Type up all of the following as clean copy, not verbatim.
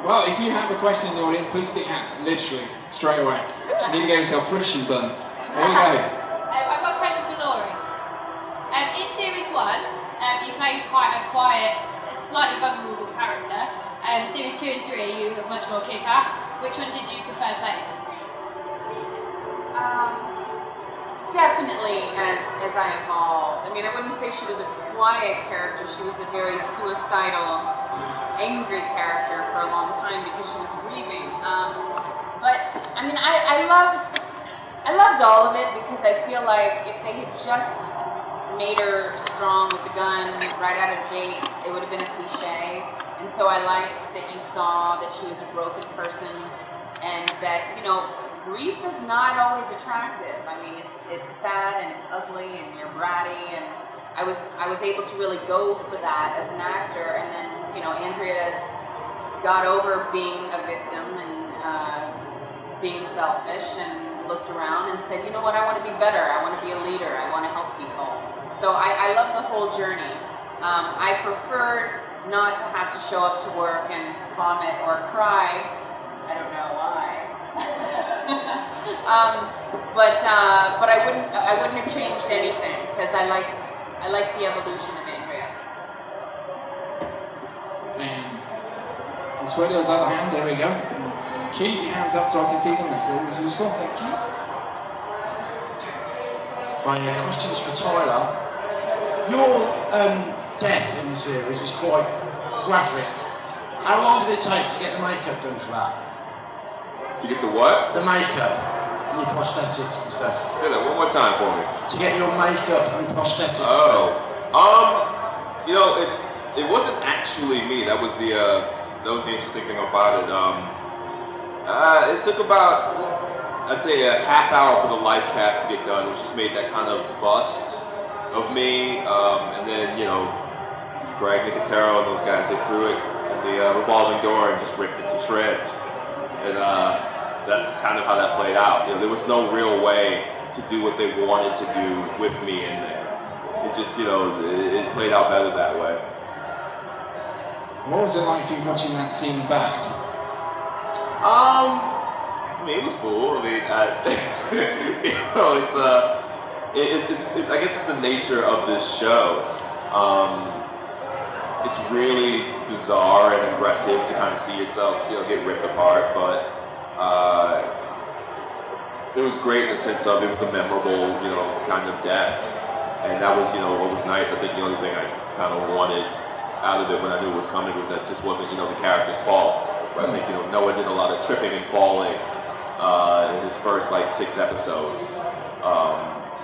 Well, if you have a question in the audience, please stick out literally straight away. You need to get yourself friction burn. There you go. I've got a question for Laurie. In series 1, you played quite a quiet, slightly vulnerable character. Series 2 and 3, you were much more kick-ass. Which one did you prefer playing? Definitely as I evolved. I mean, I wouldn't say she was a quiet character. She was a very suicidal, angry character for a long time because she was grieving. But I mean, I loved all of it because I feel like if they had just made her strong with the gun right out of the gate, it would have been a cliche. And so I liked that you saw that she was a broken person and that, you know, grief is not always attractive. I mean, it's sad and it's ugly and you're bratty, and I was able to really go for that as an actor. And then, you know, Andrea got over being a victim and being selfish and looked around and said, you know what, I want to be better. I want to be a leader. I want to help people. So I love the whole journey. I preferred not to have to show up to work and vomit or cry. I don't know why. But I wouldn't have changed anything because I liked the evolution of Andrea. And sweat those other hands, there we go. Keep your hands up so I can see them, that's always useful, thank you. My question's for Tyler. Your death in the series is quite graphic. How long did it take to get the makeup done for that? To get the what? The makeup and your prosthetics and stuff. Say that one more time for me. To get your makeup and prosthetics done. You know, it wasn't actually me. That was the interesting thing about it. It took about, I'd say, a half hour for the live cast to get done, which just made that kind of bust of me. And then, you know, Greg Nicotero and those guys, they threw it in the revolving door and just ripped it to shreds. And that's kind of how that played out. You know, there was no real way to do what they wanted to do with me in there. It just, you know, it played out better that way. What was it like for you watching that scene back? I mean, it was cool. I mean, you know, it's I guess it's the nature of this show. It's really bizarre and aggressive to kind of see yourself, you know, get ripped apart, but it was great in the sense of it was a memorable, you know, kind of death, and that was, you know, what was nice. I think the only thing I kind of wanted out of it when I knew it was coming was that it just wasn't, you know, the character's fault. But I think, you know, Noah did a lot of tripping and falling in his first, like, 6 episodes.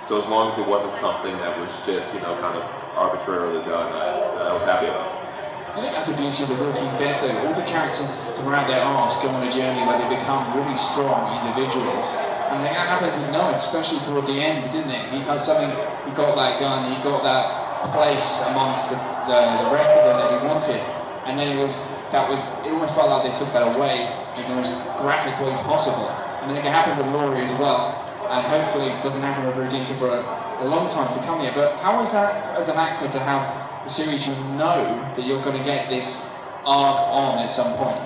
So as long as it wasn't something that was just, you know, kind of arbitrarily done, I was happy about it. I think that's the beauty of The Walking Dead, though. All the characters throughout their arcs go on a journey where they become really strong individuals. And that happened with Noah, especially toward the end, didn't it? He got that gun, he got that place amongst the rest of them that he wanted. And then it almost felt like they took that away in the most graphic way possible. And I think it happened with Laurie as well. And hopefully it doesn't happen with Rosita for a long time to come yet. But how is that as an actor to have a series you know that you're going to get this arc on at some point?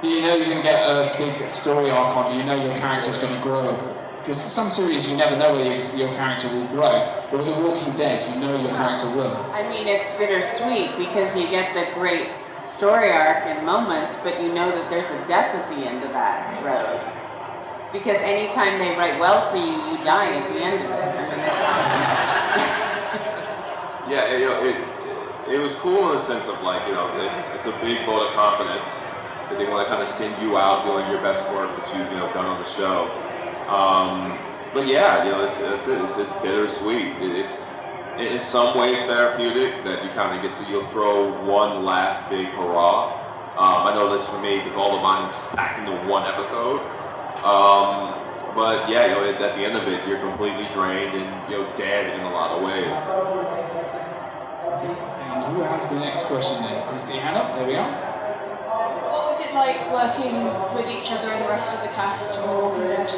You know you're going to get a big story arc on, you know your character's going to grow. Because some series you never know whether your character will grow. But with The Walking Dead, you know your character will. I mean, it's bittersweet because you get the great story arc in moments, but you know that there's a death at the end of that road. Because anytime they write well for you, you die at the end of it. I mean, it's... Yeah, you know, it was cool in the sense of, like, you know, it's a big vote of confidence that they want to kind of send you out doing your best work that you've, you know, done on the show. But yeah, you know, it's bittersweet. It's in some ways therapeutic that you kind of get to, you'll throw one last big hurrah. I know this for me because all of mine are just packed into one episode. But yeah, you know, at the end of it, you're completely drained and, you know, dead in a lot of ways. And who has the next question then? Is the hand up? There we are. What was it like working with each other and the rest of the cast on Walking Dead?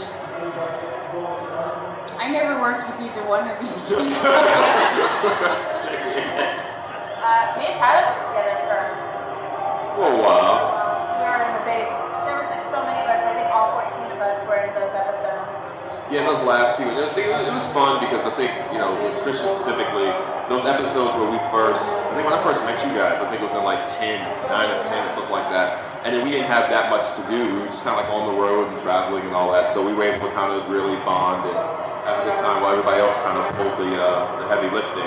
I I never worked with either one of these people. Serious. Me and Tyler worked together for For a while. we were in the big. There was like so many of us. I think all 14 of us were in those episodes. Yeah, those last few, I think it was fun because I think, with Christian specifically, those episodes where I think when I first met you guys, I think it was in like 9 or 10 or something like that. And then we didn't have that much to do. We were just kind of like on the road and traveling and all that. So we were able to kind of really bond and have a good time while everybody else kind of pulled the heavy lifting.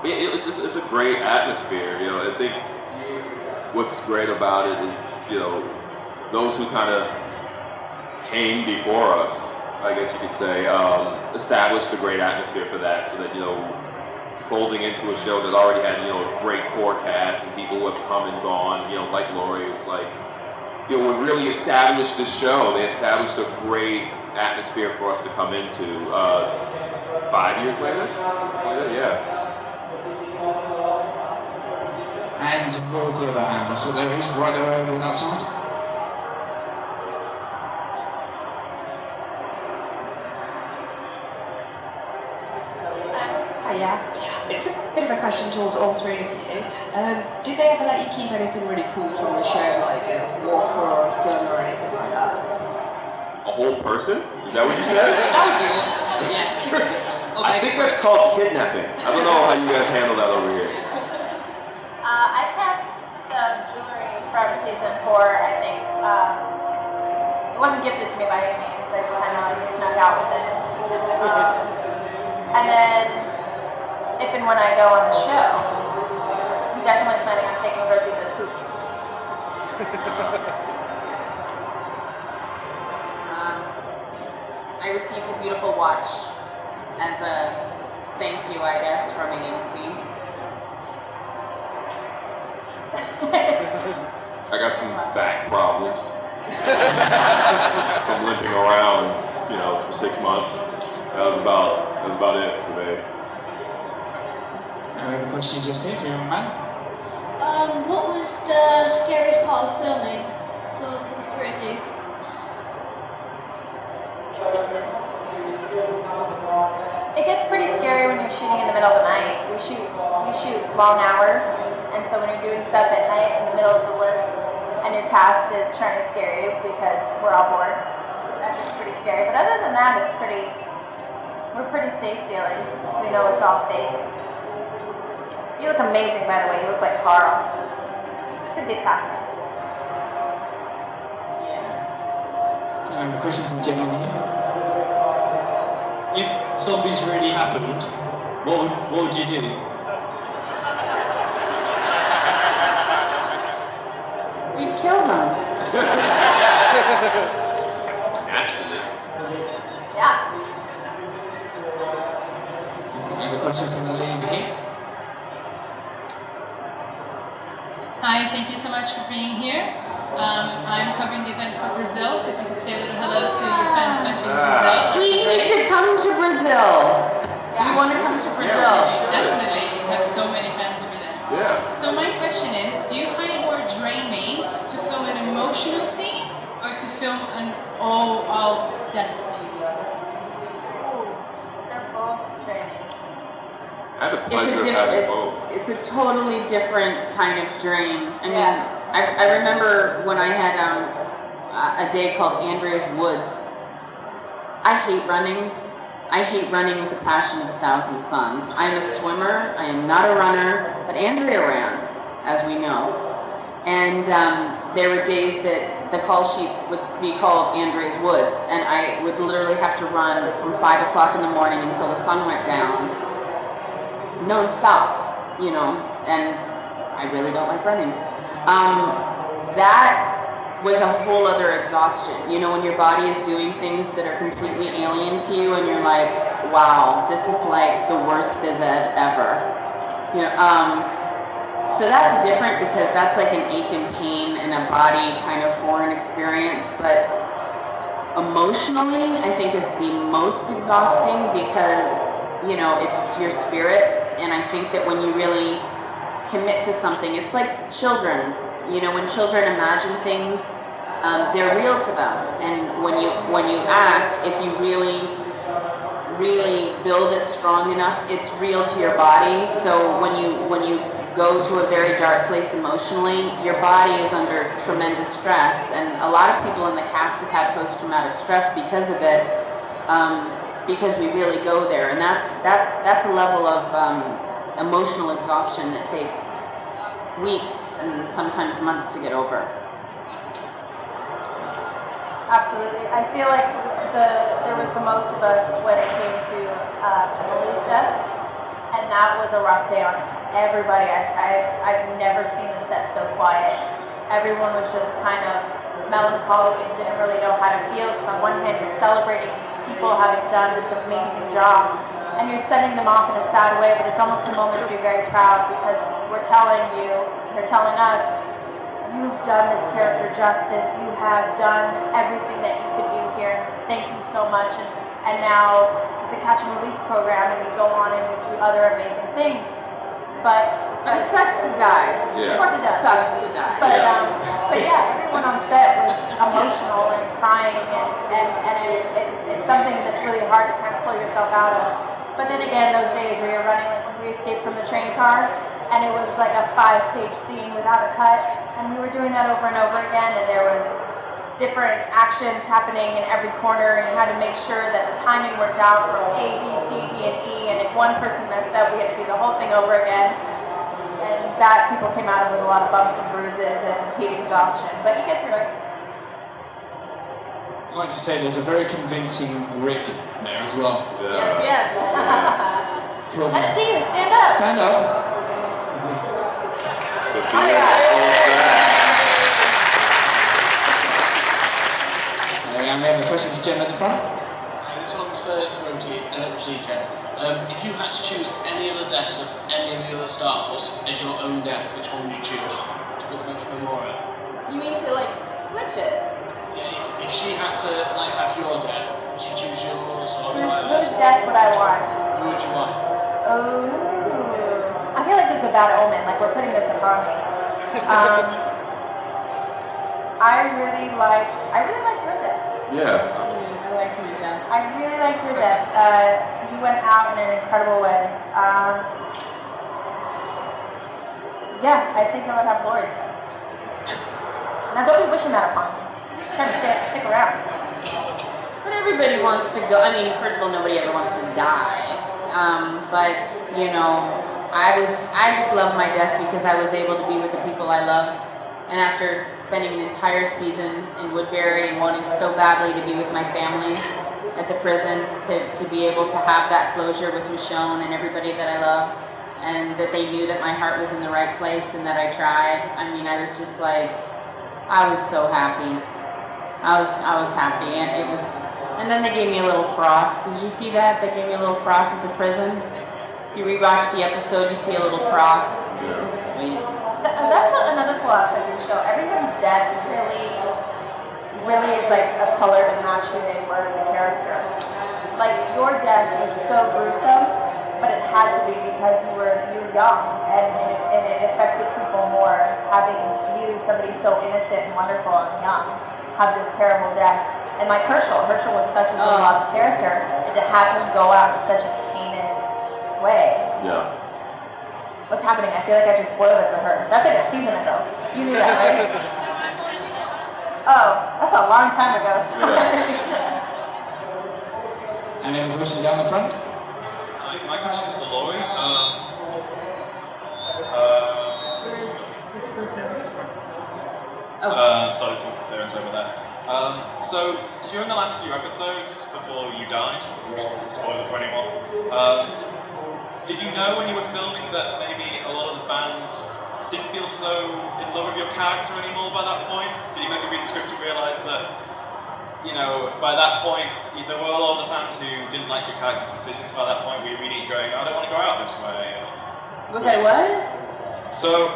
It's a great atmosphere. I think what's great about it is, those who kind of came before us, I guess you could say, established a great atmosphere for that, so that, folding into a show that already had, a great core cast and people who have come and gone, like Lori, was like, we really established the show. They established a great atmosphere for us to come into 5 years later? Yeah. And what was the other hand? That's what there is, right there over on that side. Hiya. It's a bit of a question towards all three of you. Did they ever let you keep anything really cool from the show, like a walker or a gun or anything like that? A whole person? Is that what you said? That would be awesome. Yeah. I think that's called kidnapping. I don't know how you guys handle that over here. I kept some jewelry from season 4. I think it wasn't gifted to me by any means. I just kind of snuck out with it. And then, if and when I go on the show, I'm definitely planning on taking Rosita's hoops. I received a beautiful watch as a thank you, I guess, from AMC. I got some back problems from limping around, for 6 months. That was about it for me. I have a question just here for you, man. What was the scariest part of filming for the three of you? It gets pretty scary when you're shooting in the middle of the night. We shoot long hours, and so when you're doing stuff at night in the middle of the woods, and your cast is trying to scare you because we're all bored, that's pretty scary. But other than that, we're pretty safe feeling. We know it's all fake. You look amazing, by the way. You look like Carl. It's a good costume. I have a question from Jamie here. If zombies really happened, what would you do? We'd kill them. Naturally. Yeah. I have a question from Liam here. Hi, thank you so much for being here. I'm covering the event for Brazil, so if you could say a little hello to your fans back in Brazil. We need to come to Brazil. We want to come to Brazil. Definitely, you have so many fans over there. Yeah. So my question is, do you find it more draining to film an emotional scene or to film an all-out death scene? They're both strange. I had the pleasure of having both. It's a totally different kind of drain. I mean, Yeah. I remember when I had a day called Andrea's Woods. I hate running. I hate running with the passion of 1,000 suns. I'm a swimmer. I am not a runner, but Andrea ran, as we know. And there were days that the call sheet would be called Andrea's Woods, and I would literally have to run from 5 o'clock in the morning until the sun went down, non-stop, and I really don't like running. That was a whole other exhaustion. When your body is doing things that are completely alien to you and you're like, wow, this is like the worst phys ed ever. So that's different because that's like an ache and pain and a body kind of foreign experience, but emotionally I think is the most exhausting because, it's your spirit, and I think that when you really commit to something, it's like children. When children imagine things, they're real to them. And when you act, if you really build it strong enough, it's real to your body. So when you go to a very dark place emotionally, your body is under tremendous stress, and a lot of people in the cast have had post-traumatic stress because of it, because we really go there, and that's a level of emotional exhaustion that takes weeks and sometimes months to get over. Absolutely. I feel like there was the most of us when it came to Emily's death, and that was a rough day on everybody. I've never seen the set so quiet. Everyone was just kind of melancholy and didn't really know how to feel, because on one hand you're celebrating these people having done this amazing job, and you're sending them off in a sad way, but it's almost the moment to be very proud, because they're telling us, you've done this character justice, you have done everything that you could do here, thank you so much. And now it's a catch and release program, and you go on and you do other amazing things. But it sucks to die. Yeah. Of course it does. Sucks to die. But yeah, everyone on set was emotional and crying, and it's something that's really hard to kind of pull yourself out of. But then again, those days where you're running, like when we escaped from the train car, and it was like a 5-page scene without a cut, and we were doing that over and over again, and there was different actions happening in every corner, and you had to make sure that the timing worked out from A, B, C, D, and E, and if one person messed up, we had to do the whole thing over again. And that people came out of with a lot of bumps and bruises and heat exhaustion, but you get through it. I'd like to say there's a very convincing Rick there as well. Yeah. Yes. Cool. Let's see you, stand up. Stand up. Oh my God. And we have a question for Jen at the front. This one's for Rosita. If you had to choose any of the deaths of any of the other stars as your own death, which one would you choose to put them into memorial? You mean to like switch it? Yeah, if she had to like have your death, would she choose yours or Whose death would I want? Who would you want? Oh, I feel like this is a bad omen, like we're putting this upon me. I really liked your death. Yeah. I liked my death. I really liked your death. You went out in an incredible way. Yeah, I think I would have Lori's death. Now don't be wishing that upon me. I'm trying to stick around. But everybody wants to go. I mean, first of all, nobody ever wants to die. But you know, I just love my death because I was able to be with the people I loved. And after spending an entire season in Woodbury and wanting so badly to be with my family at the prison, to be able to have that closure with Michonne and everybody that I loved, and that they knew that my heart was in the right place and that I tried. I mean, I was just like, I was so happy. I was happy, and it was. And then they gave me a little cross. Did you see that? They gave me a little cross at the prison. If you rewatch the episode, you see a little cross. It was sweet. That's another cool aspect of the show. Everyone's death really is like a color to match who they were as a character. Like your death was so gruesome, but it had to be because you were young, and it affected people more. Having you, somebody so innocent and wonderful and young, have this terrible death. And like Herschel was such a beloved character, and to have him go out in such a heinous way. Yeah. What's happening? I feel like I just spoiled it for her. That's like a season ago. You knew that, right? Oh, that's a long time ago. Sorry. And then question down the front. My question is for Laurie. Sorry, some interference over there. So, during the last few episodes before you died, which was a spoiler for anyone, did you know when you were filming that maybe a lot of the fans didn't feel so in love with your character anymore by that point? Did you maybe read the script and realise that, you know, by that point, there were a lot of the fans who didn't like your character's decisions by that point? Were you reading it going, I don't want to go out this way? Was I what? So,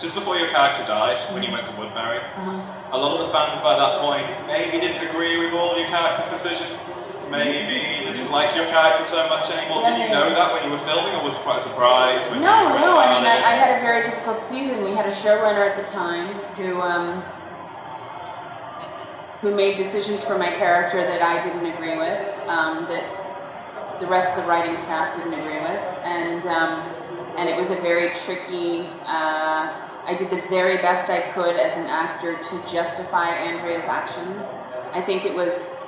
just before your character died, when you went to Woodbury, a lot of the fans by that point maybe didn't agree with all of your character's decisions. Maybe they didn't like your character so much anymore. Did you know that when you were filming, or was it quite a surprise? When No. I mean, I had a very difficult season. We had a showrunner at the time who who made decisions for my character that I didn't agree with, that the rest of the writing staff didn't agree with, and it was a very tricky. I did the very best I could as an actor to justify Andrea's actions. I think it was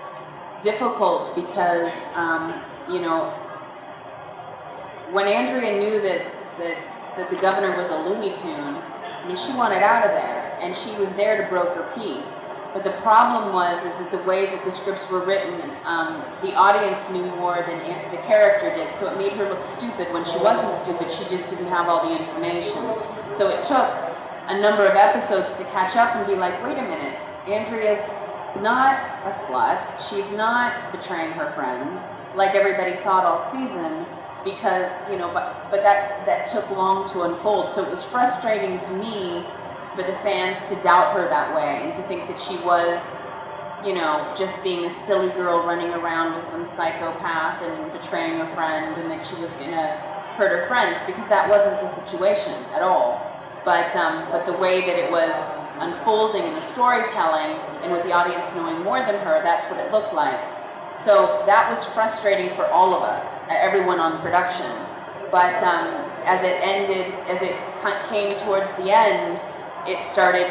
difficult because, you know, when Andrea knew that the governor was a Looney Tune, I mean, she wanted out of there, and she was there to broker peace. But the problem was that the way that the scripts were written, the audience knew more than the character did, so it made her look stupid when she wasn't stupid, she just didn't have all the information. So it took a number of episodes to catch up and be like, wait a minute, Andrea's not a slut, she's not betraying her friends, like everybody thought all season, because, you know, but that took long to unfold. So it was frustrating to me for the fans to doubt her that way and to think that she was, you know, just being a silly girl running around with some psychopath and betraying her friend, and that she was gonna hurt her friends, because that wasn't the situation at all. But the way that it was unfolding in the storytelling and with the audience knowing more than her, that's what it looked like. So that was frustrating for all of us, everyone on production. But as it ended, as it came towards the end, it started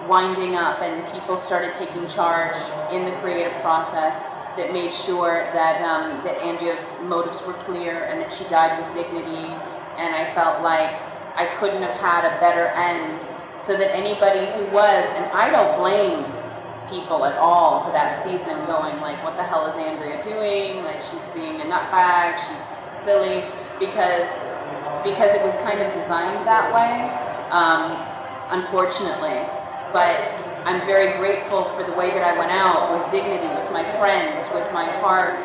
winding up and people started taking charge in the creative process that made sure that Andrea's motives were clear and that she died with dignity. And I felt like I couldn't have had a better end, so that anybody who was, and I don't blame people at all for that season going like, what the hell is Andrea doing? Like, she's being a nutbag, she's silly, because it was kind of designed that way, unfortunately. But I'm very grateful for the way that I went out with dignity, with my friends, with my heart,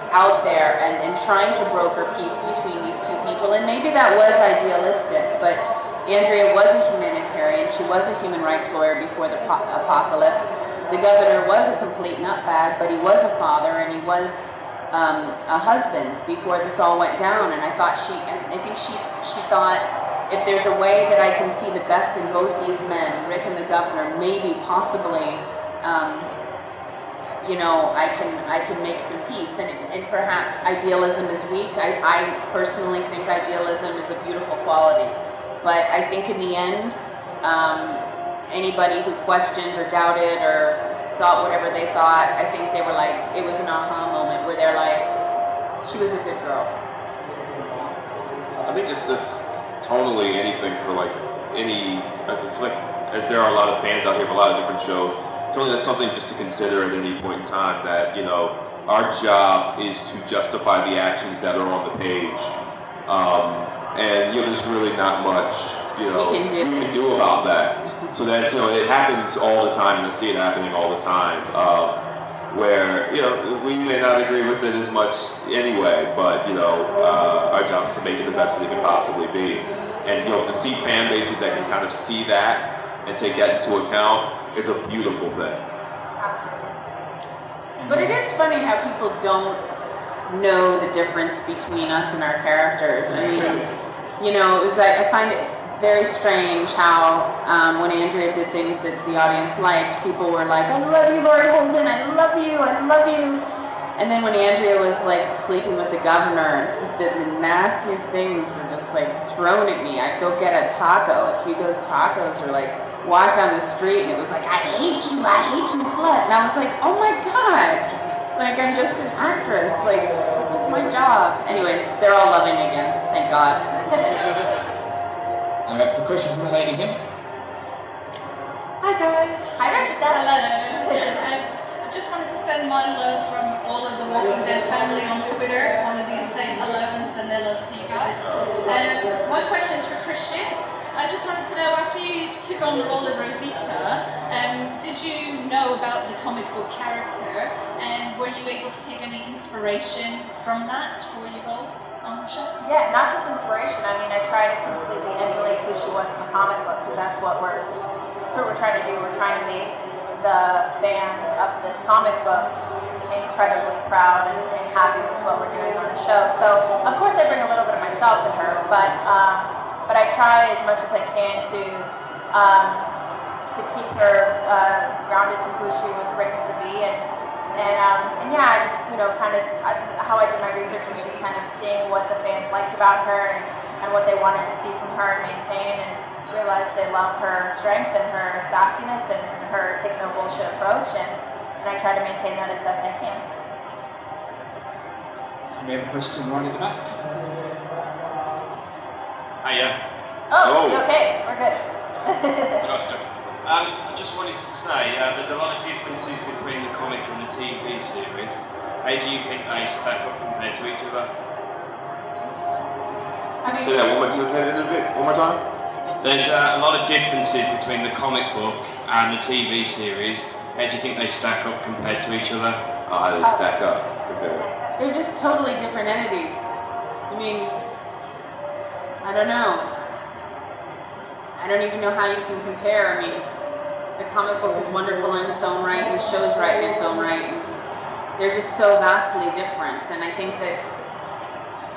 out there and trying to broker peace between these two people. And maybe that was idealistic, but Andrea was a humanitarian. She was a human rights lawyer before the apocalypse. The governor was a complete nutbag, but he was a father and he was a husband before this all went down. And I think she thought, if there's a way that I can see the best in both these men, Rick and the governor, maybe, possibly, I can make some peace. And perhaps idealism is weak. I personally think idealism is a beautiful quality. But I think in the end, anybody who questioned or doubted or thought whatever they thought, I think they were like, it was an aha moment where they're like, she was a good girl. I think that's tonally anything for like as there are a lot of fans out here of a lot of different shows. Totally, that's something just to consider at any point in time, that, you know, our job is to justify the actions that are on the page. And, you know, there's really not much, you know, we can do about that. So that's, you know, it happens all the time, and I see it happening all the time, where, you know, we may not agree with it as much anyway, but, you know, our job is to make it the best that it can possibly be. And, you know, to see fan bases that can kind of see that and take that into account is a beautiful thing. But it is funny how people don't know the difference between us and our characters. I mean, you know, it was like, I find it very strange how when Andrea did things that the audience liked, people were like, I love you, Laurie Holden, I love you, I love you. And then when Andrea was like sleeping with the governor, the nastiest things were just like thrown at me. I'd go get a taco at Hugo's Tacos, or like walk down the street and it was like, I hate you, slut. And I was like, oh my God, like, I'm just an actress, like, this is my job. Anyways, they're all loving again, thank God. A question from the lady here. Hi guys. Hi Rosita. Hello. I just wanted to send my love from all of the Walking Dead family on Twitter. I wanted you to say hello and send their love to you guys. My question is for Christian. I just wanted to know, after you took on the role of Rosita, did you know about the comic book character, and were you able to take any inspiration from that for your role on the show? Yeah, not just inspiration. I mean, I try to completely emulate who she was in the comic book, because that's what we're trying to do. We're trying to make the fans of this comic book incredibly proud and happy with what we're doing on the show. So, of course, I bring a little bit of myself to her, but I try as much as I can to to keep her grounded to who she was written to be, and yeah, I just how I did my research was just kind of seeing what the fans liked about her and what they wanted to see from her and maintain, and realized they love her strength and her sassiness and her take no bullshit approach, and I try to maintain that as best I can. We have a question right at the back. Hiya. Oh, okay, we're good. I just wanted to say, there's a lot of differences between the comic and the TV series. How do you think they stack up compared to each other? Say that one more time. There's a lot of differences between the comic book and the TV series. How do you think they stack up compared to each other? How do they stack up compared? They're just totally different entities. I mean, I don't know. I don't even know how you can compare. I mean, the comic book is wonderful in its own right, and the show's right in its own right. And they're just so vastly different, and I think that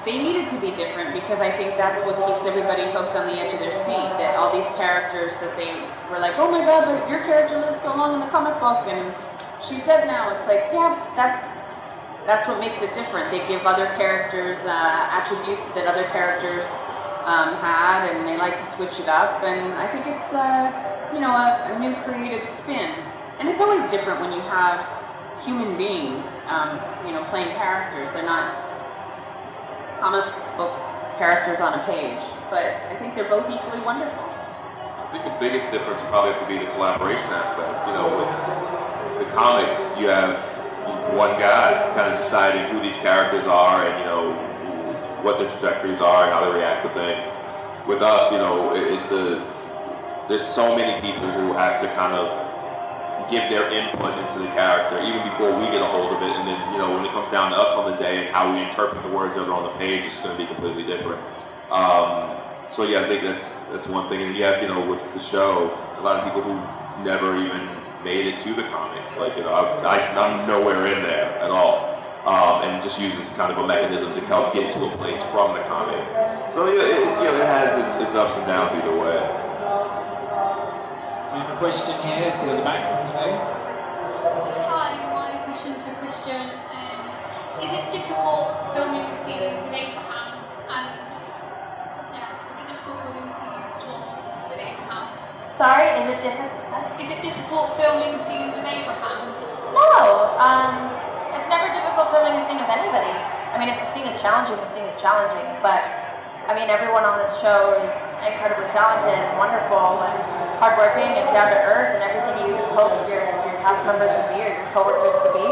they needed to be different because I think that's what keeps everybody hooked on the edge of their seat. That all these characters that they were like, oh my god, but your character lived so long in the comic book, and she's dead now. It's like, yeah, that's what makes it different. They give other characters attributes that other characters had, and they like to switch it up, and I think it's a new creative spin. And it's always different when you have human beings playing characters. They're not comic book characters on a page, but I think they're both equally wonderful. I think the biggest difference would probably have to be the collaboration aspect. With the comics, you have one guy kind of deciding who these characters are and what their trajectories are and how they react to things. With us, there's so many people who have to kind of give their input into the character even before we get a hold of it, and then when it comes down to us on the day and how we interpret the words that are on the page, it's going to be completely different. So yeah, I think that's one thing. And you have with the show, a lot of people who never even made it to the comics. Like I'm nowhere in there at all. And just uses kind of a mechanism to help get to a place from the comic. So yeah, it has its ups and downs either way. We have a question here, still at the back from today. Hi, my question's for Christian. Is it difficult filming scenes with Abraham? And is it difficult filming scenes at all with Abraham? Sorry, is it difficult? Is it difficult filming scenes with Abraham? No, it's never difficult filming a scene with anybody. I mean, if the scene is challenging, the scene is challenging. But I mean, everyone on this show is incredibly talented and wonderful and hardworking and down to earth and everything you hope your cast members would be or your coworkers to be.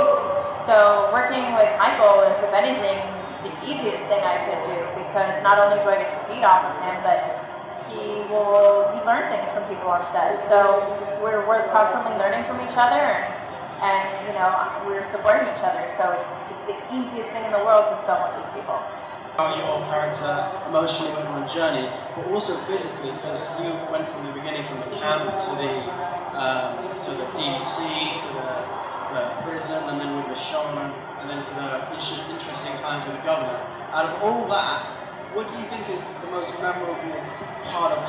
So working with Michael is, if anything, the easiest thing I could do, because not only do I get to feed off of him, but he learn things from people on set. So we're constantly learning from each other, and we're supporting each other. So it's the easiest thing in the world to film with these people. Your character emotionally went on a journey, but also physically, because you went from the beginning, from the camp to the CDC, to the prison, and then with Michonne, and then to the interesting times with the governor. Out of all that, what do you think is the most memorable part of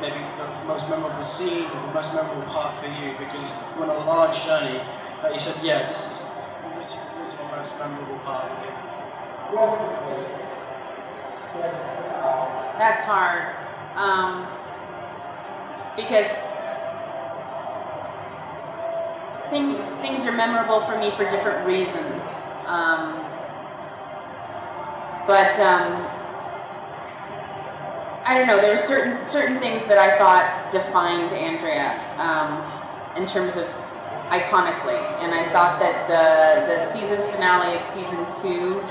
maybe the most memorable scene, or the most memorable part for you? Because you went on a large journey that you said, yeah, this was your most memorable part of it. That's hard, because things are memorable for me for different reasons. But I don't know. There were certain things that I thought defined Andrea in terms of iconically, and I thought that the season finale of season 2.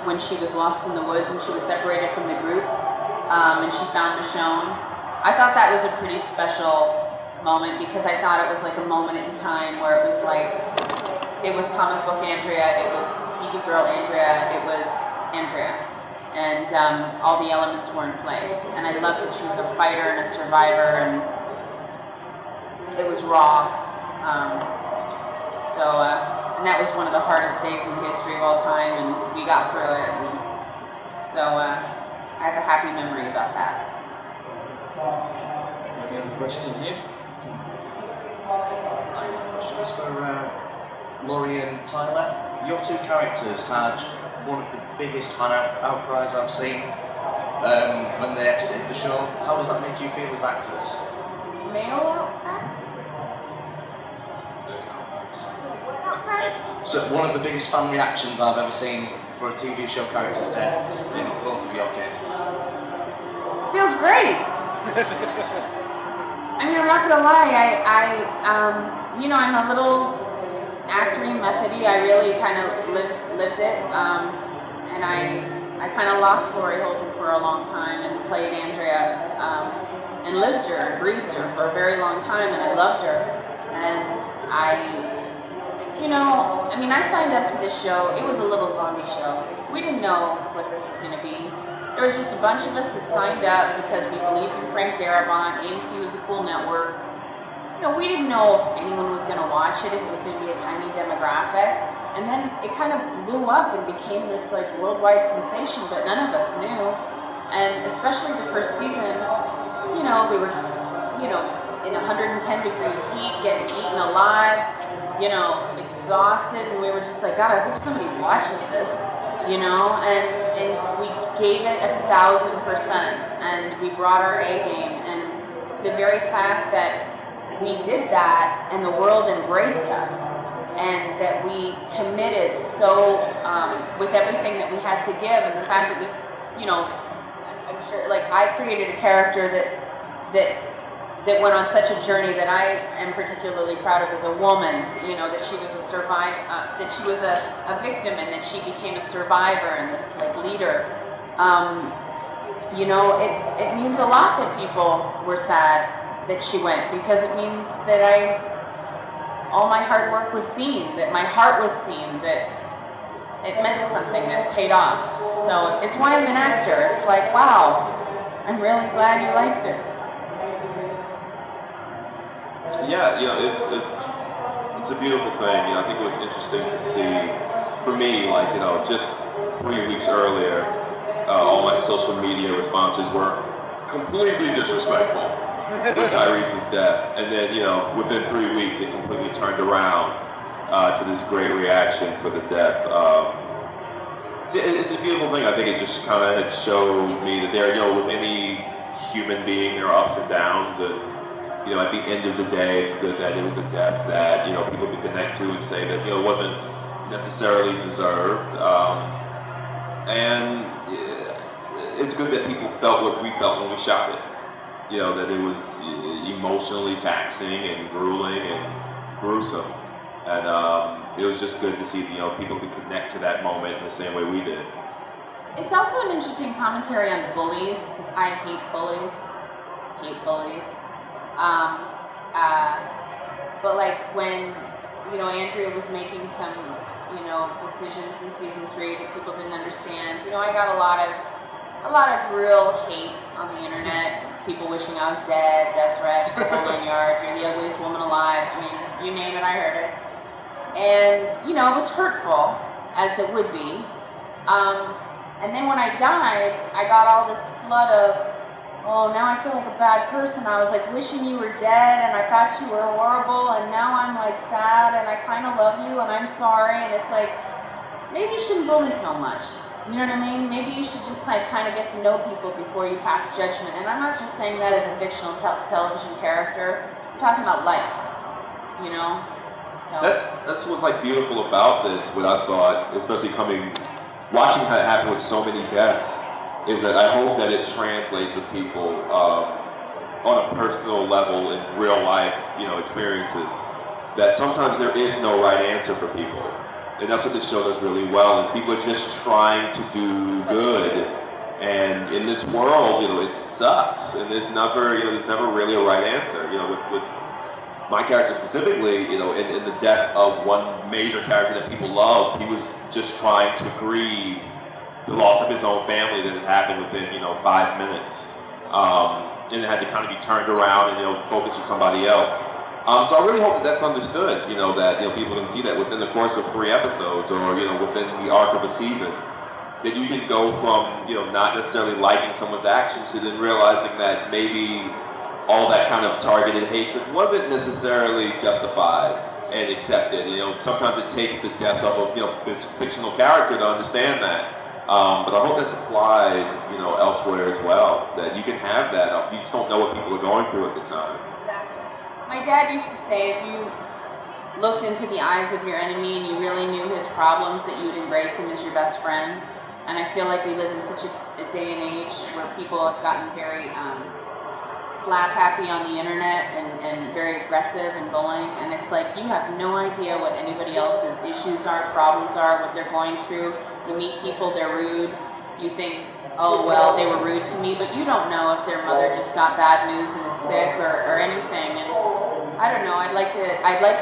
When she was lost in the woods and she was separated from the group, and she found Michonne. I thought that was a pretty special moment, because I thought it was like a moment in time where it was like, it was comic book Andrea, it was TV girl Andrea, it was Andrea. And all the elements were in place. And I loved that she was a fighter and a survivor, and it was raw. And that was one of the hardest days in the history of all time, and we got through it, and so I have a happy memory about that. We have a question here. Questions for Laurie and Tyler. Your two characters had one of the biggest fan outcries I've seen when they exited the show. How does that make you feel as actors? Male outcast? So one of the biggest fan reactions I've ever seen for a TV show character's death in both of your cases. Feels great. I mean, I'm not gonna lie. You know, I'm a little actory methody. I really kind of lived it, and I kind of lost Laurie Holden for a long time and played Andrea, and lived her and breathed her for a very long time, and I loved her, and you know, I mean, I signed up to this show. It was a little zombie show. We didn't know what this was going to be. There was just a bunch of us that signed up because we believed in Frank Darabont. AMC was a cool network. You know, we didn't know if anyone was going to watch it, if it was going to be a tiny demographic. And then it kind of blew up and became this like worldwide sensation, but none of us knew. And especially the first season, you know, we were, you know, in 110-degree heat, getting eaten alive, you know, exhausted, and we were just like, God, I hope somebody watches this, you know, and we gave it 1,000%, and we brought our A game, and the very fact that we did that, and the world embraced us, and that we committed so, with everything that we had to give, and the fact that we, you know, I'm sure, like, I created a character that went on such a journey that I am particularly proud of as a woman, you know, that she was a that she was a victim, and that she became a survivor and this like leader. You know, it means a lot that people were sad that she went, because it means that all my hard work was seen, that my heart was seen, that it meant something, that paid off. So it's why I'm an actor. It's like, wow, I'm really glad you liked it. Yeah, you know, it's a beautiful thing. You know, I think it was interesting to see, for me, like, you know, just 3 weeks earlier, all my social media responses were completely disrespectful with Tyrese's death, and then, you know, within 3 weeks, it completely turned around to this great reaction for the death. It's a beautiful thing. I think it just kind of showed me that there, you know, with any human being, there are ups and downs, and you know, at the end of the day, it's good that it was a death that, you know, people could connect to and say that, you know, it wasn't necessarily deserved. And it's good that people felt what we felt when we shot it. You know, that it was emotionally taxing and grueling and gruesome. And it was just good to see, you know, people could connect to that moment in the same way we did. It's also an interesting commentary on bullies, because I hate bullies. Hate bullies. But like when, you know, Andrea was making some, you know, decisions in season 3 that people didn't understand, you know, I got a lot of real hate on the internet. People wishing I was dead, death threats, the whole 9 yards, you're the ugliest woman alive. I mean, you name it, I heard it. And, you know, it was hurtful, as it would be. And then when I died, I got all this flood of, oh, now I feel like a bad person. I was like wishing you were dead, and I thought you were horrible, and now I'm like sad, and I kind of love you, and I'm sorry. And it's like, maybe you shouldn't bully so much. You know what I mean? Maybe you should just like kind of get to know people before you pass judgment. And I'm not just saying that as a fictional television character. I'm talking about life. You know? So That's what's like beautiful about this. What I thought, especially watching how it happen with so many deaths, is that I hope that it translates with people on a personal level in real life, you know, experiences. That sometimes there is no right answer for people, and that's what this show does really well. Is people are just trying to do good, and in this world, you know, it sucks, and there's never really a right answer. You know, with my character specifically, you know, in the death of one major character that people loved, he was just trying to grieve the loss of his own family that had happened within, you know, 5 minutes. And it had to kind of be turned around and, you know, focus with somebody else. So I really hope that that's understood, you know, that, you know, people can see that within the course of 3 episodes, or, you know, within the arc of a season, that you can go from, you know, not necessarily liking someone's actions to then realizing that maybe all that kind of targeted hatred wasn't necessarily justified and accepted. You know, sometimes it takes the death of a this fictional character to understand that. But I hope that's applied, elsewhere as well. That you can have that. You just don't know what people are going through at the time. Exactly. My dad used to say, if you looked into the eyes of your enemy and you really knew his problems, that you would embrace him as your best friend. And I feel like we live in such a day and age where people have gotten very slap happy on the internet and very aggressive and bullying. And it's like, you have no idea what anybody else's issues are, problems are, what they're going through. You meet people, they're rude. You think, oh, well, they were rude to me, but you don't know if their mother just got bad news and is sick or anything. And I don't know, I'd like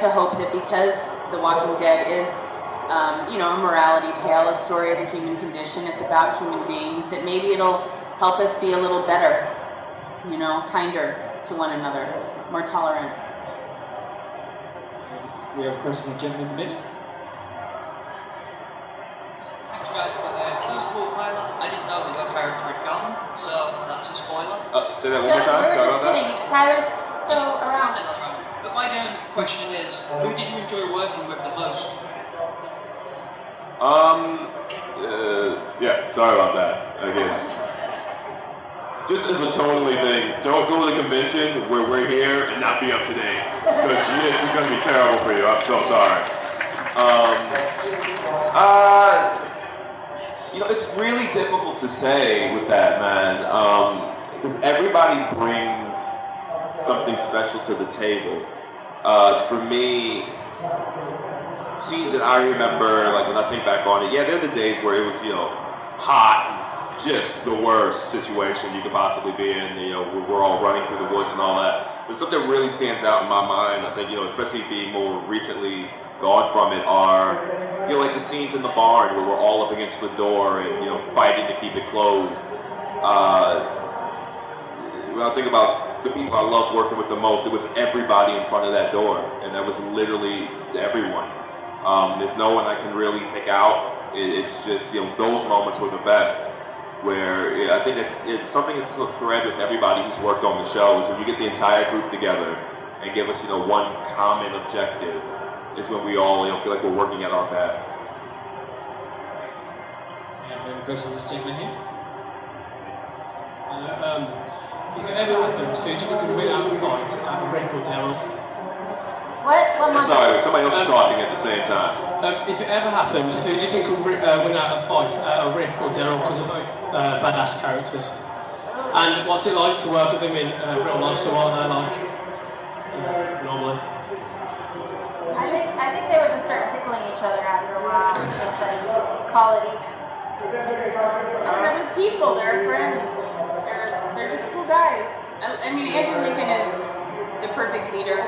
to hope that because The Walking Dead is a morality tale, a story of the human condition, it's about human beings, that maybe it'll help us be a little better, kinder to one another, more tolerant. We have a question from Jim in the middle. Thanks guys, first of all, Tyler, I didn't know that your character had gone, so that's a spoiler. Say that one more time, sorry about that. Tyler's still around. But my question is, who did you enjoy working with the most? Yeah, sorry about that, I guess. Just as a tonally thing, don't go to the convention where we're here and not be up to date. Because it's going to be terrible for you, I'm so sorry. It's really difficult to say with that, man. Because everybody brings something special to the table. For me, scenes that I remember, like when I think back on it, yeah, there are the days where it was, hot, just the worst situation you could possibly be in. We're all running through the woods and all that. But something that really stands out in my mind, I think, especially being more recently gone from it, are, like the scenes in the barn where we're all up against the door and, fighting to keep it closed. When I think about the people I love working with the most, it was everybody in front of that door, and that was literally everyone. There's no one I can really pick out. It's just, those moments were the best. Where I think it's something that's a thread with everybody who's worked on the show, is when you get the entire group together and give us, one common objective, is when we all, feel like we're working at our best. Yeah, we have a question from this gentleman here. If it ever happened, who do you think could win out the fight at the record level? What? I'm sorry, somebody else is talking at the same time. If it ever happened, who do you think would win out a fight at a Rick or Daryl, because they're both badass characters? And what's it like to work with them in real life? So what are they like normally? I think they would just start tickling each other after a while. Just like call it even. They're people, they're friends. They're just cool guys. I mean, Andrew Lincoln is the perfect leader.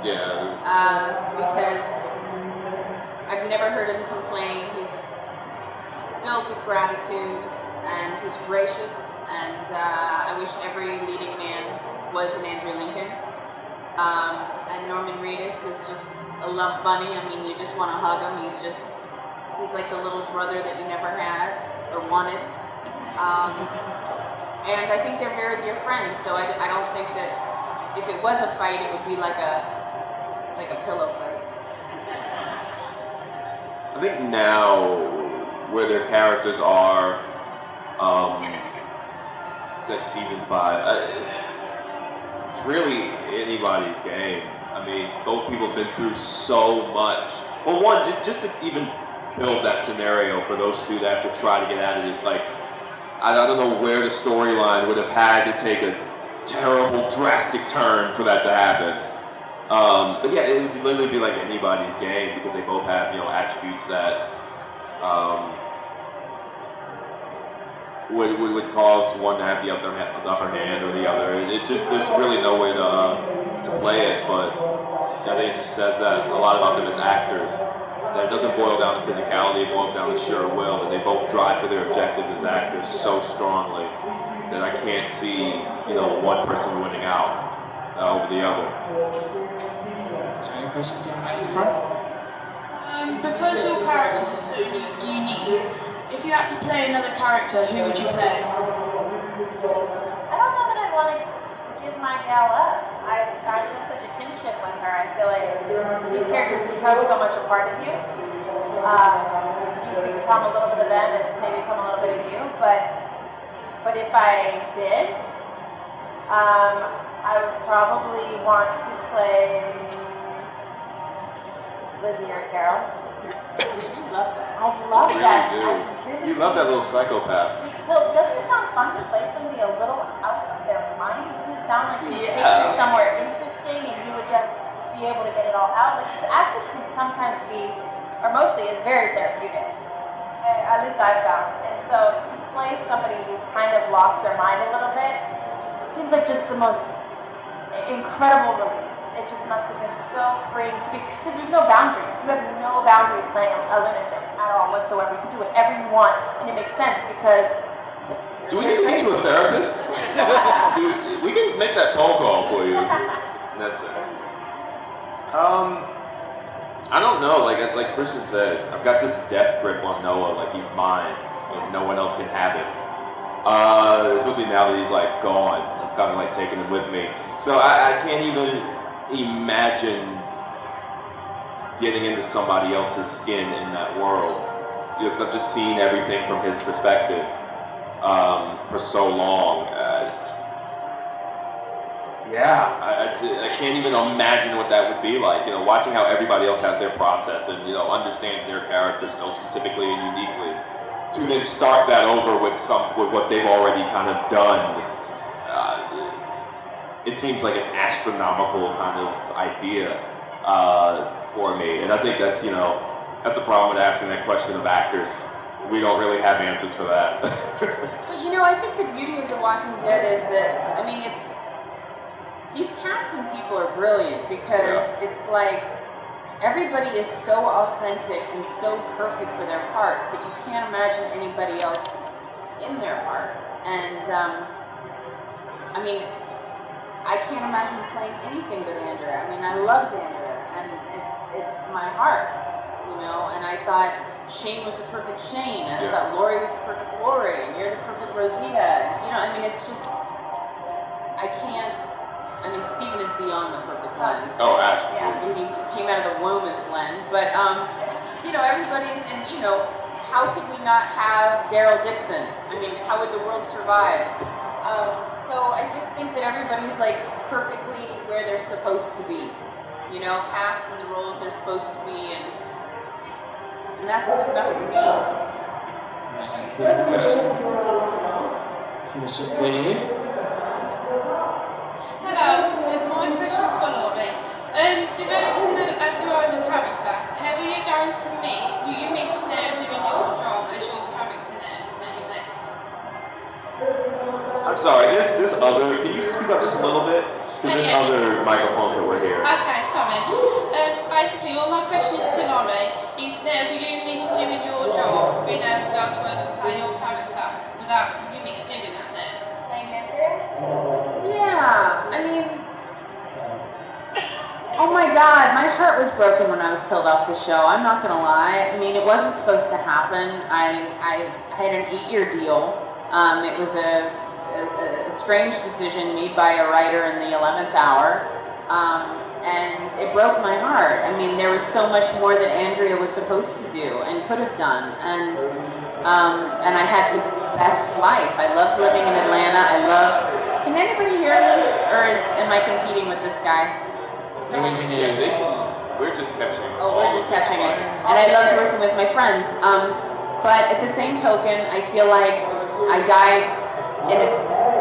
Yeah. Because I've never heard him complain. He's filled with gratitude and he's gracious. And I wish every leading man was an Andrew Lincoln. And Norman Reedus is just a love bunny. I mean, you just want to hug him. He's like the little brother that you never had or wanted. And I think they're very dear friends. So I don't think that if it was a fight, it would be like a pillow fight. I think now, where their characters are, it's like season 5, it's really anybody's game. I mean, both people have been through so much. Well, one, just to even build that scenario for those two that have to try to get out of this, like, I don't know where the storyline would have had to take a terrible, drastic turn for that to happen. But yeah, it would literally be like anybody's game, because they both have, attributes that would cause one to have the upper hand or the other. It's just, there's really no way to play it, but I think it just says that a lot about them as actors. That it doesn't boil down to physicality, it boils down to sheer will, that they both drive for their objective as actors so strongly that I can't see, one person winning out over the other. Any questions from the man in the front? Because your characters are so unique, if you had to play another character, who would you play? I don't know that I'd want to give my gal up. I feel such a kinship with her. I feel like these characters become so much a part of you. You become a little bit of them, and they become a little bit of you. But if I did, I would probably want to play Lizzie or Carol. You love that. I love that. You love that little psychopath. Well, doesn't it sound fun to play somebody a little out of their mind? Doesn't it sound like you take you somewhere interesting and you would just be able to get it all out? Like, because acting can sometimes be, or mostly is very therapeutic. At least I've found. And so to play somebody who's kind of lost their mind a little bit seems like just the most incredible release. It just must have been so freeing to be, because there's no boundaries. You have no boundaries playing a lunatic at all whatsoever. You can do whatever you want, and it makes sense because. Do we need to get you a therapist? We can make that phone call for you. It's necessary. I don't know. Like Christian said, I've got this death grip on Noah. Like he's mine, and no one else can have it. Especially now that he's like gone. I've kind of like taken him with me. So I can't even imagine getting into somebody else's skin in that world. You know, because I've just seen everything from his perspective for so long. I can't even imagine what that would be like. You know, watching how everybody else has their process and understands their characters so specifically and uniquely, to then start that over with what they've already kind of done. It seems like an astronomical kind of idea for me, and I think that's the problem with asking that question of actors. We don't really have answers for that. But I think the beauty of The Walking Dead is that these casting people are brilliant because it's like everybody is so authentic and so perfect for their parts that you can't imagine anybody else in their parts. And I can't imagine playing anything but Andrea. I loved Andrea, and it's my heart, And I thought Shane was the perfect Shane, and I thought Lori was the perfect Lori, and you're the perfect Rosita. It's just I can't. Steven is beyond the perfect Glenn. Oh, absolutely. Yeah, he came out of the womb as Glenn, but everybody's in. How could we not have Daryl Dixon? How would the world survive? So I just think that everybody's perfectly where they're supposed to be, cast in the roles they're supposed to be, and that's good enough for me. Good question. Finish it there. Hello, my question's for Laurie. Developing as you are as a character, how are you going to meet? Will you miss now doing your job as your character now that you left? I'm sorry, this other, can you speak up just a little bit? Because there's other microphones that were here. Okay, sorry. Basically, all my question is to Laurie is now, will you miss doing your job, being able to go to work and play your character? Will you miss doing that now? Yeah, oh my God, my heart was broken when I was killed off the show. I'm not gonna lie. It wasn't supposed to happen. I had an 8-year deal. It was a strange decision made by a writer in the 11th hour, and it broke my heart. There was so much more that Andrea was supposed to do and could have done, and I had the best life. I loved living in Atlanta. Can anybody hear me, or am I competing with this guy? We're just catching it. Oh, we're just catching it. And I loved working with my friends. But at the same token, I feel like I died in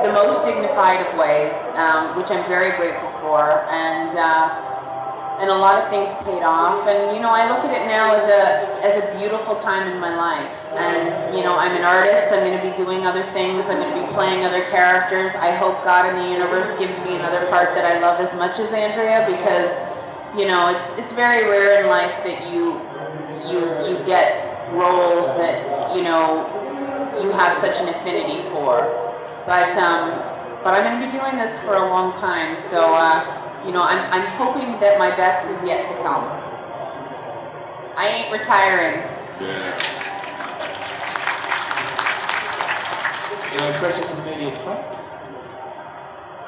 the most dignified of ways, which I'm very grateful for. And a lot of things paid off. And I look at it now as a beautiful time in my life. And I'm an artist. I'm going to be doing other things. I'm going to be playing other characters. I hope God in the universe gives me another part that I love as much as Andrea, because it's very rare in life that you get roles that you have such an affinity for. But I'm going to be doing this for a long time. So. I'm hoping that my best is yet to come. I ain't retiring. Question from the lady at the front.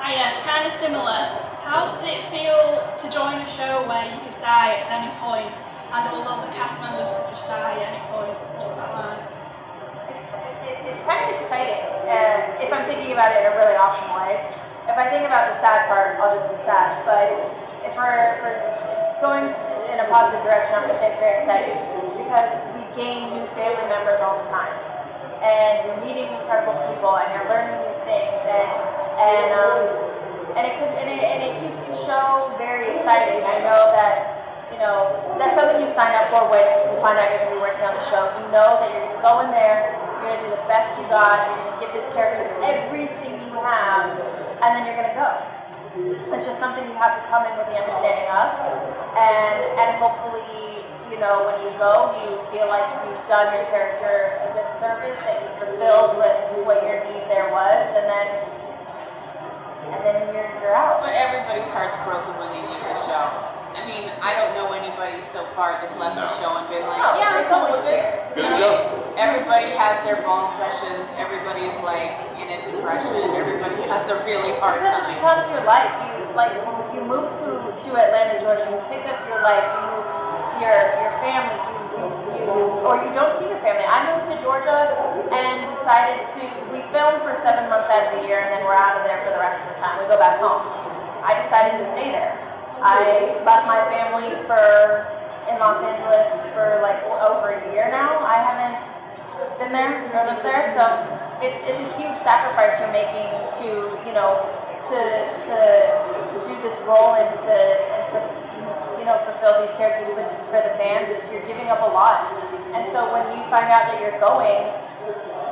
Hiya. kind of similar. How does it feel to join a show where you could die at any point, and all of the cast members could just die at any point? What's that like? It's kind of exciting. If I'm thinking about it in a really awesome way. If I think about the sad part, I'll just be sad. But if we're going in a positive direction, I'm going to say it's very exciting because we gain new family members all the time, and you're meeting incredible people, and you're learning new things, and it keeps the show very exciting. I know that. That's something you sign up for when you find out you're going to be working on the show. You know that you're going to go in there, you're going to do the best you got, you're going to give this character everything you have, and then you're going to go. It's just something you have to come in with the understanding of, and hopefully, when you go, you feel like you've done your character a good service, that you fulfilled what your need there was, and then you're out. But everybody's heart's broken when they leave the show. I mean, I don't know anybody so far that's left the show and been like, yeah, it's always tears. Good to go. Everybody has their ball sessions. Everybody's like in a depression. Everybody has a really hard because time. It becomes your life. You move to Atlanta, Georgia. You pick up your life. You move your family. Or you don't see your family. I moved to Georgia and decided we film for 7 months out of the year, and then we're out of there for the rest of the time. We go back home. I decided to stay there. I left my family in Los Angeles for like over a year now. I haven't been there or lived there, so it's a huge sacrifice you're making to do this role and to fulfill these characters for the fans. You're giving up a lot, and so when you find out that you're going,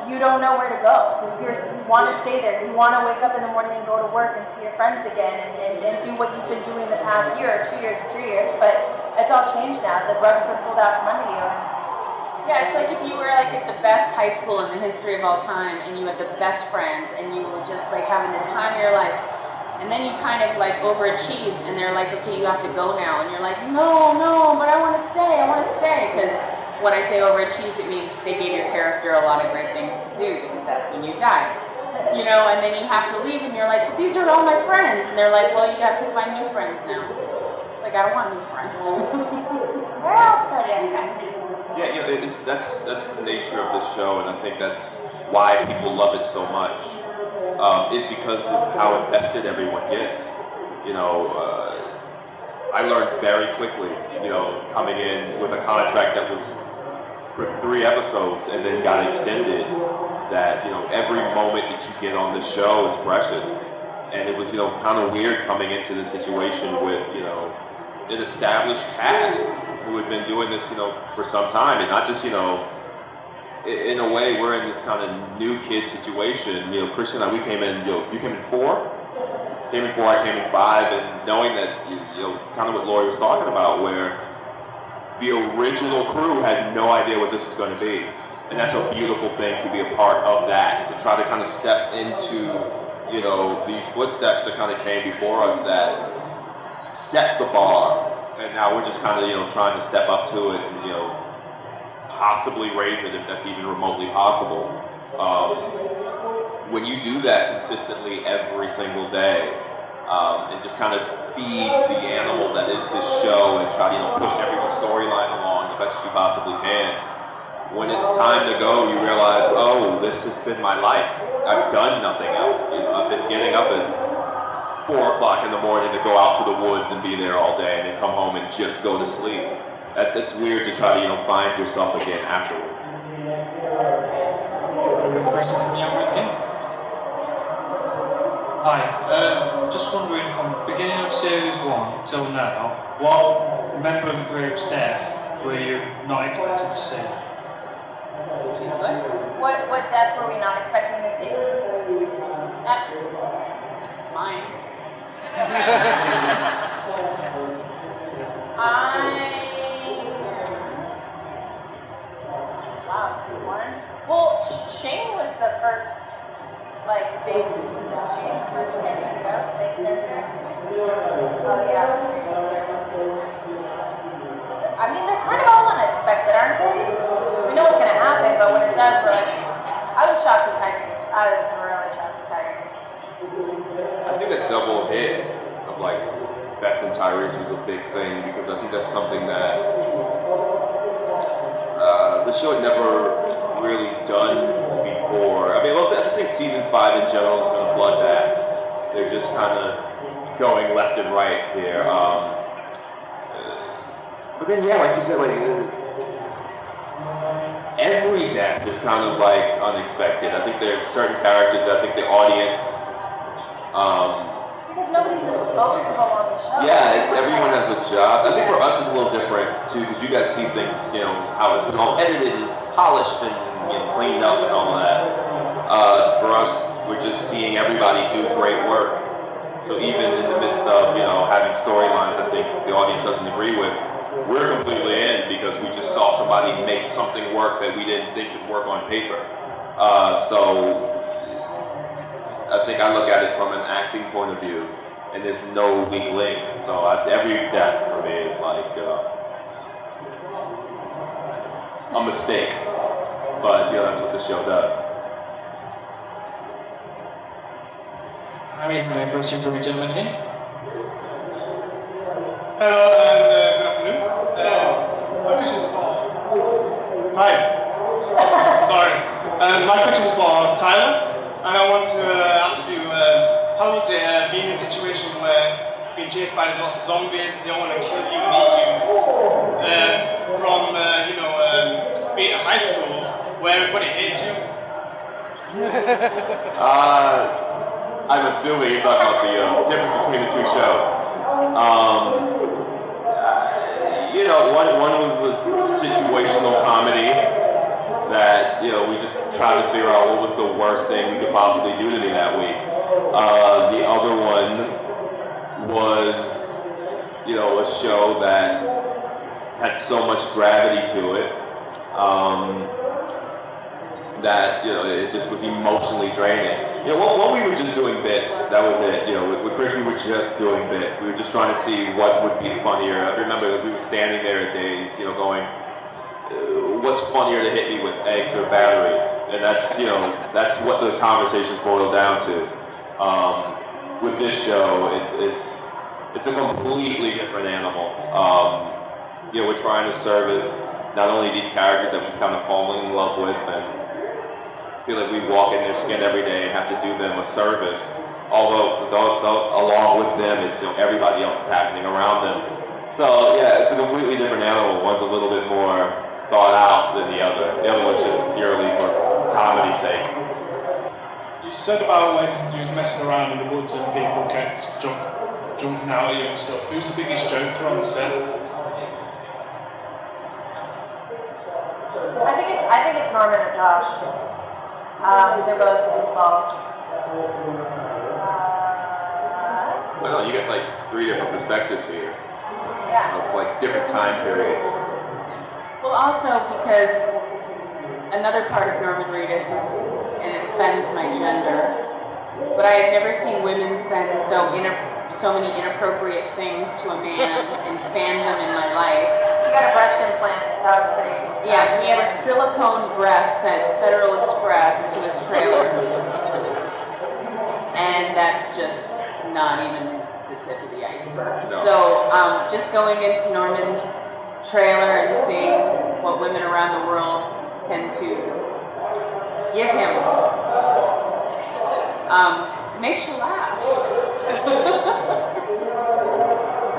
you don't know where to go. You want to stay there. You want to wake up in the morning and go to work and see your friends again and do what you've been doing the past year or 2 years or 3 years. But it's all changed now. The rug's been pulled out from under you. Yeah, it's like if you were like at the best high school in the history of all time and you had the best friends and you were just like having the time of your life, and then you kind of like overachieved and they're like, okay, you have to go now, and you're like, no, but I want to stay, because when I say overachieved, it means they gave your character a lot of great things to do, because that's when you die. And then you have to leave and you're like, but these are all my friends, and they're like, well, you have to find new friends now. It's like, I don't want new friends. Where else do you go? Yeah, that's the nature of this show, and I think that's why people love it so much. Is because of how invested everyone gets. I learned very quickly, coming in with a contract that was for 3 episodes and then got extended, that every moment that you get on the show is precious. And it was kind of weird coming into the situation with an established cast who had been doing this for some time, and not just in a way we're in this kind of new kid situation. Christian and I, we came in, you came in 4? Came in 4, I came in 5, and knowing that kind of what Lori was talking about, where the original crew had no idea what this was going to be. And that's a beautiful thing to be a part of that, to try to kind of step into, these footsteps that kind of came before us that set the bar. And now we're just kind of, trying to step up to it and, possibly raise it if that's even remotely possible. When you do that consistently every single day, and just kind of feed the animal that is this show and try to push everyone's storyline along the best you possibly can, when it's time to go, you realize, oh, this has been my life. I've done nothing else. I've been getting up at 4 o'clock in the morning to go out to the woods and be there all day, and then come home and just go to sleep. It's weird to try to find yourself again afterwards. Question from the young man here. Hi, just wondering from the beginning of series 1 till now, what member of the group's death were you not expected to see? What death were we not expecting to see? Mine. Wow, see one. Well, Shane was the first, big. Was it Shane the first to pick up? Big character. My sister. Oh yeah, your sister. I mean, they're kind of all unexpected, aren't they? We know what's gonna happen, but when it does, we're like, I was shocked with Tigers. I was really shocked with Tigers. I think a double hit of like Beth and Tyrese was a big thing because I think that's something that the show had never really done before. I mean, look, I just think season 5 in general has been a bloodbath. They're just kind of going left and right here. But then, yeah, like you said, like every death is kind of like unexpected. I think there's certain characters that I think the audience. Because nobody's disposable on the show. Yeah, it's everyone has a job. I think for us it's a little different too, because you guys see things, you know, how it's been all edited and polished and cleaned up and all that. For us, we're just seeing everybody do great work. So even in the midst of having storylines, I think the audience doesn't agree with. We're completely in because we just saw somebody make something work that we didn't think could work on paper. So I think I look at it from an acting point of view, and there's no weak link. So every death for me is like a mistake, but that's what the show does. I mean, a question from a gentleman here. Hello and good afternoon. My question is for... Hi. Sorry. My question is for Tyler. And I want to ask you, how was it being in a situation where you've been chased by lots of zombies, they all want to kill you and eat you, from, being in high school where everybody hates you? I'm assuming you're talking about the difference between the two shows. One was a situational comedy that we just tried to figure out what was the worst thing we could possibly do to me that week. The other one was a show that had so much gravity to it that it just was emotionally draining. When we were just doing bits, that was it. With Chris, we were just doing bits. We were just trying to see what would be funnier. I remember that we were standing there at days, going, what's funnier to hit me with, eggs or batteries? And that's what the conversations boiled down to. With this show, it's a completely different animal. We're trying to service not only these characters that we've kind of fallen in love with and feel like we walk in their skin every day and have to do them a service. Although along with them, it's everybody else is happening around them. So yeah, it's a completely different animal. One's a little bit more thought out than the other. The other one's just purely for comedy's sake. You said about when you was messing around in the woods and people kept jumping out at you and stuff. Who's the biggest joker on the set? I think it's Norman or Josh. They're both goofballs. I know, you get like 3 different perspectives here. Yeah. Of like different time periods. Well, also because another part of Norman Reedus is, and it offends my gender, but I have never seen women send so many inappropriate things to a man in fandom in my life. He got a breast implant. That was pretty. Yeah, he had a silicone breast sent Federal Express to his trailer. And that's just not even the tip of the iceberg. No. So just going into Norman's trailer and seeing what women around the world tend to give him makes you laugh. Who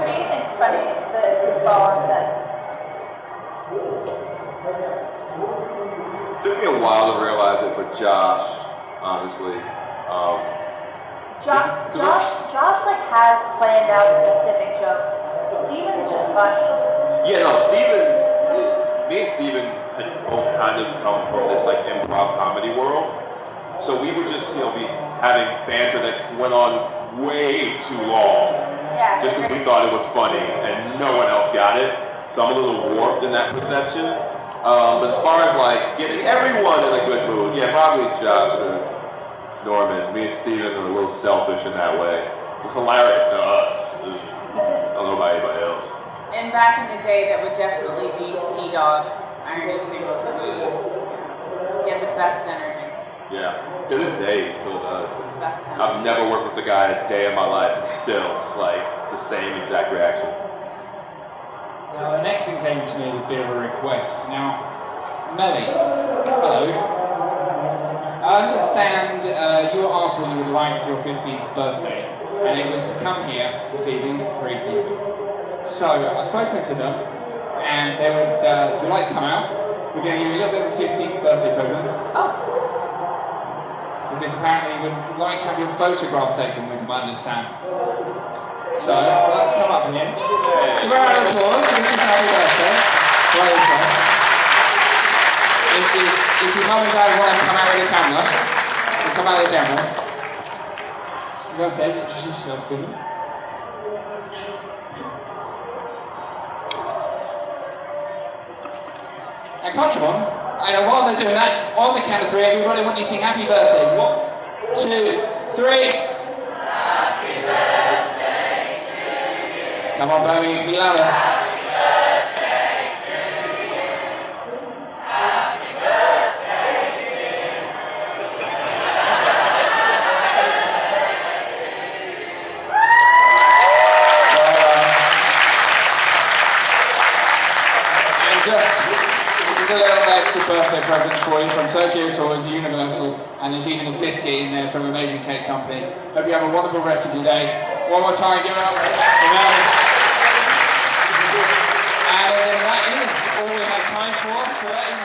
do you think's funny? The goofball on set. It took me a while to realize it with Josh, honestly. Josh like has planned out specific jokes. Steven's just funny. Yeah, no, me and Steven had both kind of come from this like improv comedy world. So we would just, be having banter that went on way too long. Yeah. Just because we thought it was funny and no one else got it. So I'm a little warped in that perception. But as far as like getting everyone in a good mood, yeah, probably Josh or Norman. Me and Steven are a little selfish in that way. It was hilarious to us. I don't know about anybody else. And back in the day, that would definitely be T-Dog, Irony Singleton. He had the best energy. Yeah, to this day, he still does. Best one. I've never worked with the guy a day in my life, and still, just like the same exact reaction. Now, the next thing came to me as a bit of a request. Now, Melly, hello. I understand you were asked what you would like for your 15th birthday, and it was to come here to see these 3 people. So, I've spoken to them, and they would, if you'd like to come out, we're going to give you a little bit of a 15th birthday present. Oh. Because apparently you would like to have your photograph taken with them, I understand. So, I'd like to come up here. Give a round of applause, this is happy birthday. Well, this one. If your mum and dad want to come out with the camera, we'll come out with the camera. You guys say, introduce yourself to them. I can't come on. And while they're doing that, on the count of 3, everybody want you to sing happy birthday. 1, 2, 3. Happy birthday to you. Come on, Birmingham, be louder. Happy birthday to you. Happy birthday, dear. And just, there's a little extra birthday present for you from Tokyo Toys, Universal, and there's even a biscuit in there from Amazing Cake Company. Hope you have a wonderful rest of your day. One more time, give it up for Mel. And that is all we have time for today.